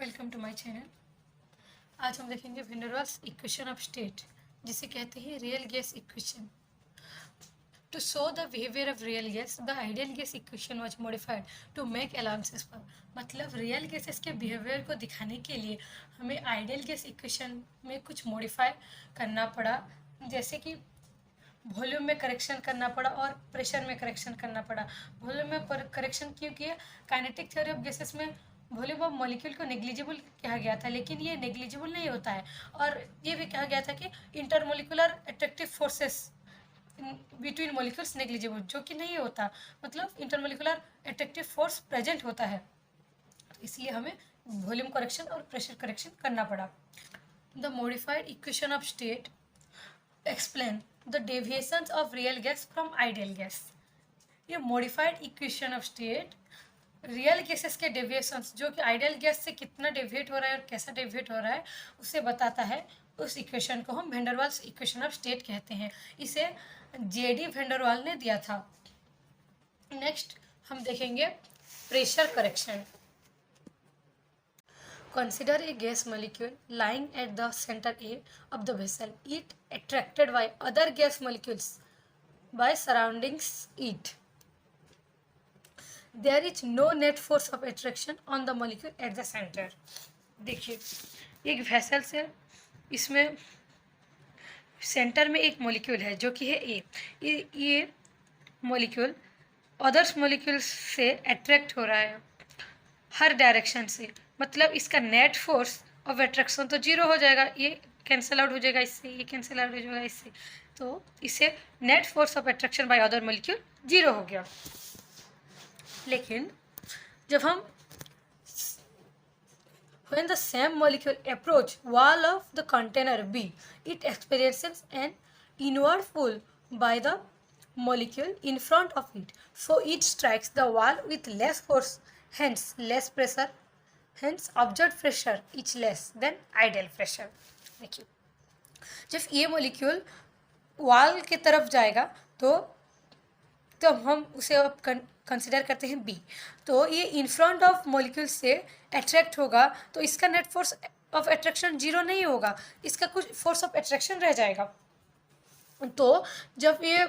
Welcome to my channel. आज हम देखेंगे van der Waals equation of state, जिसे कहते हैं real gas equation. To show the behaviour of real gas, the ideal gas equation was modified to make allowances for. मतलब real gases के behaviour को दिखाने के लिए हमें आइडियल गैस इक्वेशन में कुछ मॉडिफाई करना पड़ा, जैसे कि वॉल्यूम में करेक्शन करना पड़ा और प्रेशर में करेक्शन करना पड़ा। वॉल्यूम में करेक्शन क्यों किया? काइनेटिक थ्योरी ऑफ गैसेस में वॉल्यूम ऑफ मॉलिक्यूल को नेग्लिजिबल कहा गया था, लेकिन ये नेग्लिजिबल नहीं होता है। और ये भी कहा गया था कि intermolecular attractive forces between molecules negligible, जो कि नहीं होता। मतलब इंटरमोलिकुलर अट्रैक्टिव फोर्स प्रेजेंट होता है, तो इसलिए हमें वॉल्यूम करेक्शन और प्रेशर करेक्शन करना पड़ा। The modified equation of state explain the deviations of real gas from ideal gas. ये modified equation of state real gases के डेविएशंस, जो कि आइडियल गैस से कितना डेविएट हो रहा है और कैसा डेविएट हो रहा है, उसे बताता है। उस इक्वेशन को हम van der Waals equation of state कहते हैं। इसे जेडी वैन डेर वाल ने दिया था। नेक्स्ट हम देखेंगे pressure correction. Consider a gas molecule lying at the center A of the vessel. It attracted by other gas molecules by surroundings it. There is no net force of attraction on the molecule at the center. देखिए, एक vessel से इसमें centre में एक molecule है जो कि है ए। ये मॉलिक्यूल अदर्स मॉलिक्यूल्स से अट्रैक्ट हो रहा है हर डायरेक्शन से। मतलब इसका नेट फोर्स ऑफ अट्रैक्शन तो जीरो हो जाएगा, ये कैंसिल आउट हो जाएगा इससे, ये कैंसिल आउट हो जाएगा इससे, तो इससे net force of attraction by other molecule zero हो गया। लेकिन जब हम when the same molecule approach wall of the container B, it experiences an inward pull by the molecule in front of it, so it strikes the wall with less force, hence less pressure, hence observed pressure is less than ideal pressure. देखिए, जब ये molecule wall की तरफ जाएगा तो हम उसे अब कंसिडर करते हैं बी। तो ये इन फ्रंट ऑफ मॉलिक्यूल से अट्रैक्ट होगा, तो इसका net force of attraction zero नहीं होगा, इसका कुछ फोर्स ऑफ अट्रैक्शन रह जाएगा। तो जब ये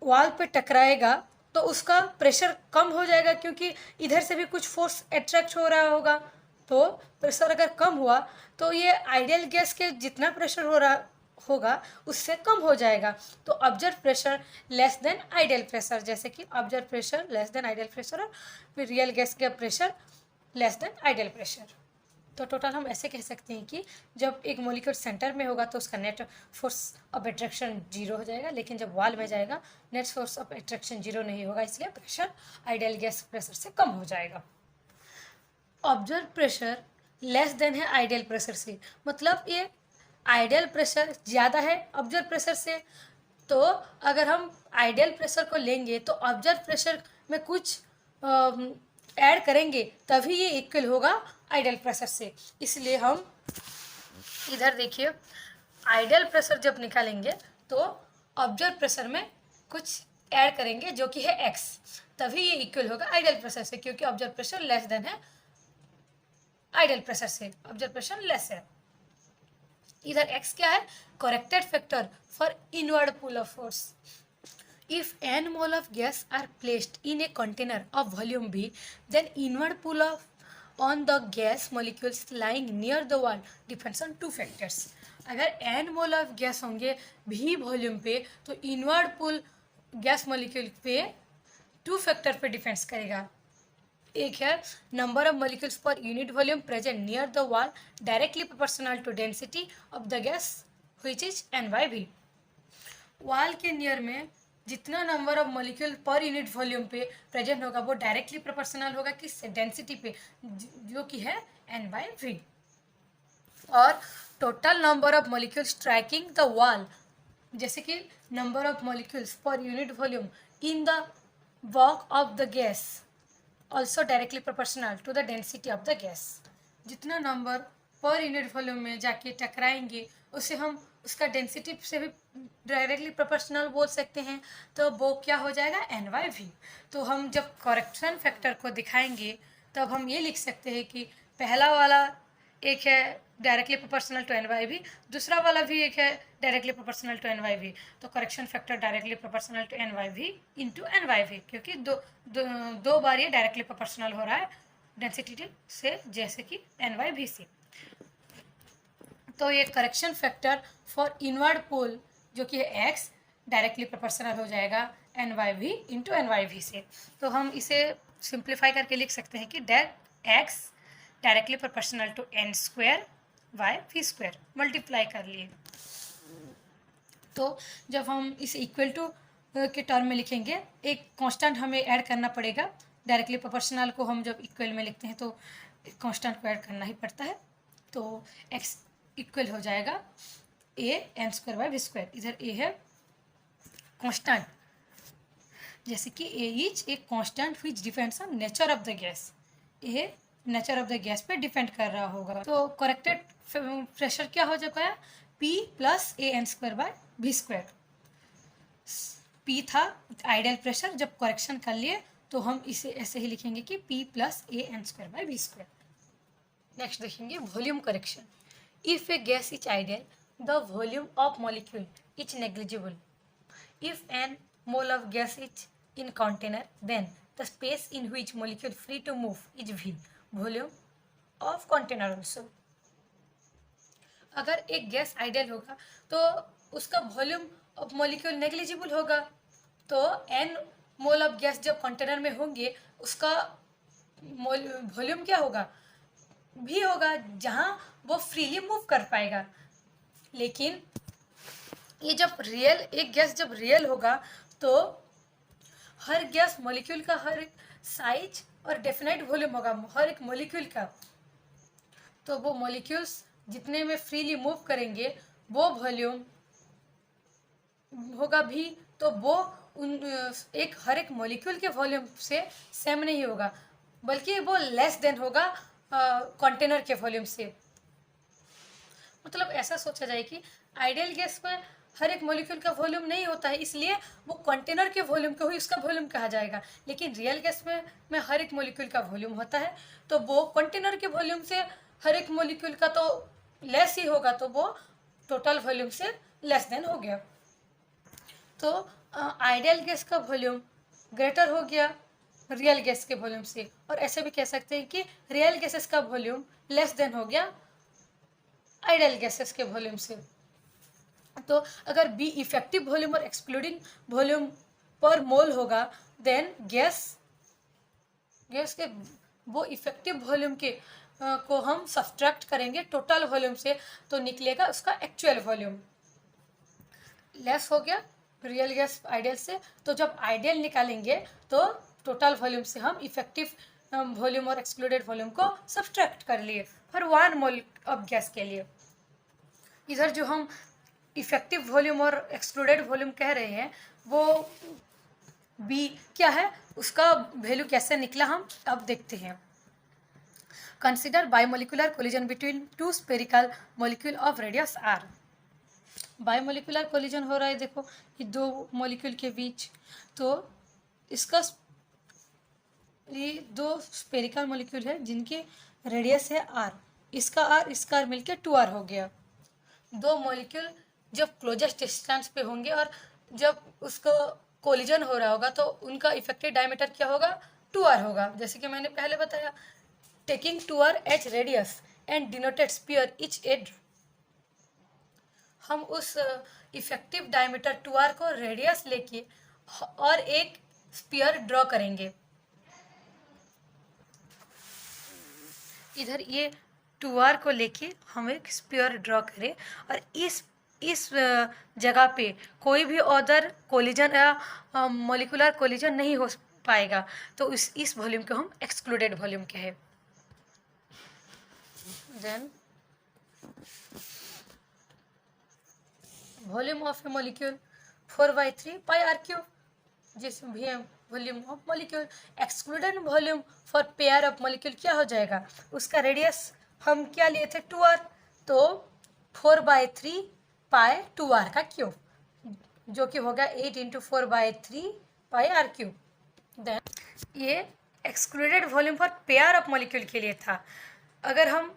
वॉल पे टकराएगा तो उसका प्रेशर कम हो जाएगा, क्योंकि इधर से भी कुछ फोर्स अट्रैक्ट हो रहा होगा। तो प्रेशर अगर कम हुआ तो ये आइडियल गैस के जितना प्रेशर हो रहा होगा उससे कम हो जाएगा। तो observe pressure less then ideal pressure, जैसे कि observe pressure less then ideal pressure और फिर रियल गैस का pressure less then ideal pressure. तो टोटल हम ऐसे कह सकते हैं कि जब एक मॉलिक्यूल सेंटर में होगा तो उसका net force of attraction zero हो जाएगा, लेकिन जब वॉल में जाएगा net force of attraction zero नहीं होगा, इसलिए प्रेशर आइडियल गैस प्रेशर से कम हो जाएगा। ऑब्जर्व प्रेशर लेस देन है आइडियल प्रेशर से, मतलब ये आइडियल प्रेशर ज़्यादा है ऑब्जर्व प्रेशर से। तो अगर हम आइडियल प्रेशर को लेंगे तो ऑब्जर्व प्रेशर में कुछ ऐड करेंगे तभी ये इक्वल होगा आइडियल प्रेशर से। इसलिए हम इधर देखिए, आइडियल प्रेशर जब निकालेंगे तो ऑब्जर्व प्रेशर में कुछ ऐड करेंगे जो कि है x, तभी ये इक्वल होगा आइडियल प्रेशर से, क्योंकि ऑब्जर्व प्रेशर लेस देन है आइडियल प्रेशर से, ऑब्जर्व प्रेशर लेस है। इधर x क्या है? Corrected factor for inward pull of force. If n mole of gas are placed in a container of volume V, then inward pull on the gas molecules lying near the wall depends on two factors. अगर n mole of gas होंगे V volume पे तो inward pull gas molecule पे two factor पे depends करेगा। एक है number of molecules per unit volume present near the wall directly proportional to density of the gas which is n/v। Wall के near में जितना number of molecule per unit volume पे present होगा वो डायरेक्टली प्रोपोर्शनल होगा किस density पे, जो कि है n/v। और total number of molecule striking the wall, जैसे कि number of molecules per unit volume in the walk of the gas also directly proportional to the density of the gas. जितना नंबर पर यूनिट वॉल्यूम में जाके टकराएंगे उसे हम उसका density से भी डायरेक्टली प्रोपोर्शनल बोल सकते हैं, तो वो क्या हो जाएगा n/v। तो हम जब करेक्शन फैक्टर को दिखाएंगे तब हम ये लिख सकते हैं कि पहला वाला एक है directly proportional to n by V, दूसरा वाला भी एक है directly proportional to n by V. तो correction factor directly proportional to n by V into N by V, क्योंकि दो बार ये डायरेक्टली प्रोपोर्शनल हो रहा है डेंसिटी से, जैसे कि एन वाई वी से। तो ये correction factor for inward pull जो कि है एक्स डायरेक्टली प्रोपोर्शनल हो जाएगा N by V into N by V से। तो हम इसे सिंप्लीफाई करके लिख सकते हैं कि X directly proportional to N square by V square, multiply कर लिए। तो जब हम इसे इक्वल टू के टर्म में लिखेंगे, एक कांस्टेंट हमें ऐड करना पड़ेगा। डायरेक्टली प्रोपोर्शनल को हम जब इक्वल में लिखते हैं तो कांस्टेंट को ऐड करना ही पड़ता है। तो एक्स इक्वल हो जाएगा a N square by V square. इधर ए है कांस्टेंट, जैसे कि a is a constant which depends on nature of the gas. A nature of the gas पे डिपेंड कर रहा होगा। तो करेक्टेड प्रेशर क्या हो जाएगा, P plus A N square by V square. P था आइडियल प्रेशर, जब करेक्शन कर लिए तो हम इसे ऐसे ही लिखेंगे कि P plus A N square by V square. Next देखेंगे volume correction. If a gas is ideal the volume of molecule is negligible. If n mole of gas is in container, then the space in which molecule free to move is V, volume of container also। अगर एक gas ideal होगा तो उसका volume of molecule negligible होगा। तो n mole of gas जब container में होंगे उसका वॉल्यूम क्या होगा, भी होगा, जहाँ वो फ्रीली मूव कर पाएगा। लेकिन ये जब रियल, एक गैस जब रियल होगा तो हर गैस मॉलिक्यूल का हर एक साइज और डेफिनेट वॉल्यूम होगा हर एक मॉलिक्यूल का। तो वो मॉलिक्यूल्स जितने में फ्रीली मूव करेंगे वो वॉल्यूम होगा भी, तो वो उन एक हर एक मॉलिक्यूल के वॉल्यूम से सेम नहीं होगा, बल्कि वो लेस देन होगा कंटेनर के वॉल्यूम से। मतलब ऐसा सोचा जाए कि आइडियल गैस में हर एक मॉलिक्यूल का वॉल्यूम नहीं होता है, इसलिए वो कंटेनर के वॉल्यूम को ही उसका वॉल्यूम कहा जाएगा। लेकिन रियल गैस में हर एक मॉलिक्यूल का वॉल्यूम होता है, तो वो कंटेनर के वॉल्यूम से हर एक मॉलिक्यूल का तो लेस ही होगा, तो वो टोटल वॉल्यूम से लेस देन हो गया। तो आइडियल गैस का वॉल्यूम ग्रेटर हो गया रियल गैस के वॉल्यूम से, और ऐसे भी कह सकते हैं कि रियल गैसेस का वॉल्यूम लेस देन हो गया आइडियल गैसेस के वॉल्यूम से। तो अगर बी इफेक्टिव वॉल्यूम और एक्सक्लूडिंग वॉल्यूम पर मोल होगा, देन गैस के वो इफेक्टिव वॉल्यूम के को हम सब्ट्रैक्ट करेंगे टोटल वॉल्यूम से, तो निकलेगा उसका एक्चुअल वॉल्यूम। लेस हो गया रियल गैस आइडियल से, तो जब आइडियल निकालेंगे तो टोटल वॉल्यूम से हम इफेक्टिव वॉल्यूम और एक्सक्लूडेड वॉल्यूम को सब्ट्रैक्ट कर लिए फॉर 1 मोल ऑफ गैस के लिए। इधर जो हम इफेक्टिव वॉल्यूम और एक्सक्लूडेड वॉल्यूम कह रहे हैं वो बी क्या है, उसका वैल्यू कैसे निकला हम अब देखते हैं। Consider biomolecular collision between 2 spherical molecule of radius R. Biomolecular collision हो रहा है, देखो ये 2 मॉलिक्यूल के बीच। तो इसका ये 2 स्पेरिकल मॉलिक्यूल है जिनके रेडियस है आर, इसका आर इसका आर मिलकर 2r हो गया। 2 मॉलिक्यूल जब क्लोजेस्ट डिस्टेंस पे होंगे और जब उसको कोलिजन हो रहा होगा तो उनका इफेक्टिव डायमीटर क्या होगा, 2r होगा। जैसे कि मैंने पहले बताया, taking 2r H radius and denoted sphere each ed. हम उस इफेक्टिव डायमीटर 2r को रेडियस लेके और एक स्पीयर ड्रॉ करेंगे। इधर ये 2r को लेके हम एक स्पीयर ड्रॉ करें और इस जगह पे कोई भी अदर कोलिजन या मॉलिक्यूलर कोलिजन नहीं हो पाएगा, तो इस वॉल्यूम को हम एक्सक्लूडेड वॉल्यूम कहे। Then volume of a molecule 4/3 pi R cube, जिस भी है volume of molecule. Excluded volume for pair of molecule क्या हो जाएगा, उसका रेडियस हम क्या लिए थे 2r, तो 4/3 पाई 2r का क्यूब, जो कि होगा 8 × 4/3 पाई r क्यूब। देन ये excluded volume for pair of molecule के लिए था। अगर हम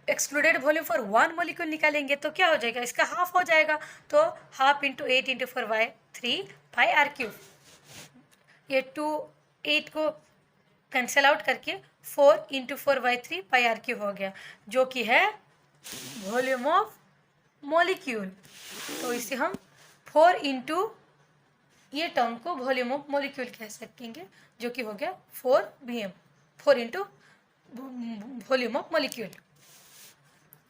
excluded volume for one molecule निकालेंगे तो क्या हो जाएगा, इसका हाफ हो जाएगा, तो half into 8 into 4/3 pi R cube. ये 8 को कैंसिल आउट करके 4 इंटू 4/3 पाई आर क्यूब हो गया, जो कि है वॉल्यूम ऑफ मॉलिक्यूल। तो इसे हम 4 इंटू ये टर्म को वॉल्यूम ऑफ मॉलिक्यूल कह सकेंगे, जो कि हो गया 4 Vm, 4 into volume of molecule.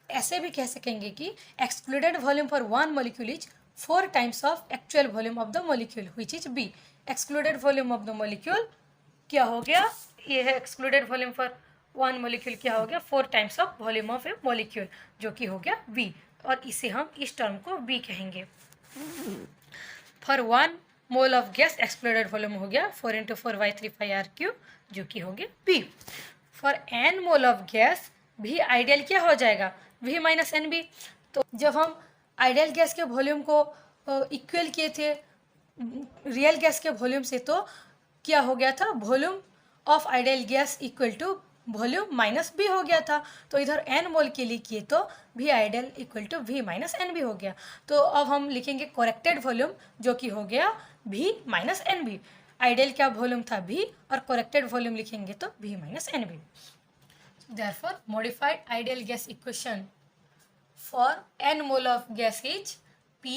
ऐसे भी कह सकेंगे कि excluded volume for one molecule is 4 times of actual volume of the molecule which is B. Excluded volume of the molecule क्या हो गया, ये है excluded volume for one molecule क्या हो गया, 4 times of volume of a molecule, जो कि हो गया बी, और इसे हम इस टर्म को बी कहेंगे। For 1 mole of gas excluded volume हो गया 4 इंटू 4/3 पाई आर क्यूब, जो कि हो गया B. For N mole of gas भी आइडियल क्या हो जाएगा, V माइनस एन बी। तो जब हम आइडियल गैस के वॉल्यूम को इक्वल किए थे रियल गैस के वॉल्यूम से, तो क्या हो गया था, volume of ideal gas equal to volume minus B हो गया था। तो इधर एन मोल के लिए किए तो V ideal equal to V minus N B हो गया। तो अब हम लिखेंगे करेक्टेड वॉल्यूम, जो कि हो गया V minus N B. Ideal क्या वॉल्यूम था V, और करेक्टेड वॉल्यूम लिखेंगे तो V minus N B. Therefore, modified ideal gas equation for n mole of gas is P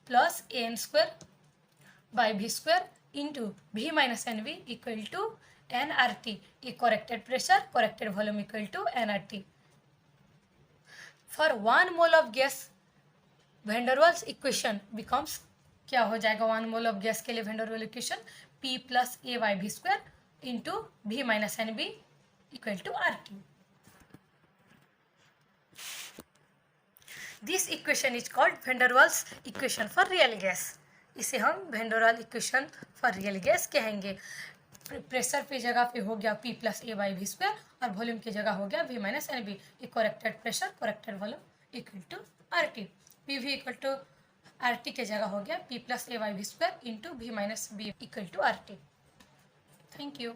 plus An square by V square into V minus Nv equal to nRT. A corrected pressure, corrected volume equal to nRT. For 1 mole of gas, Van der Waals equation becomes क्या हो जाएगा, 1 mole of gas के लिए Van der Waals equation P plus A by V square into V minus Nv equal to RT. This equation is called Van der Waals equation for real gas. इसे हम Van der Waals equation for real gas कहेंगे। Pressure पे जगह पे हो गया P plus A by V square, और volume की जगह हो गया V minus N B. Corrected pressure, corrected volume equal to R T. P V equal to R T की जगह हो गया P plus A by V square into V minus B equal to R T. Thank you.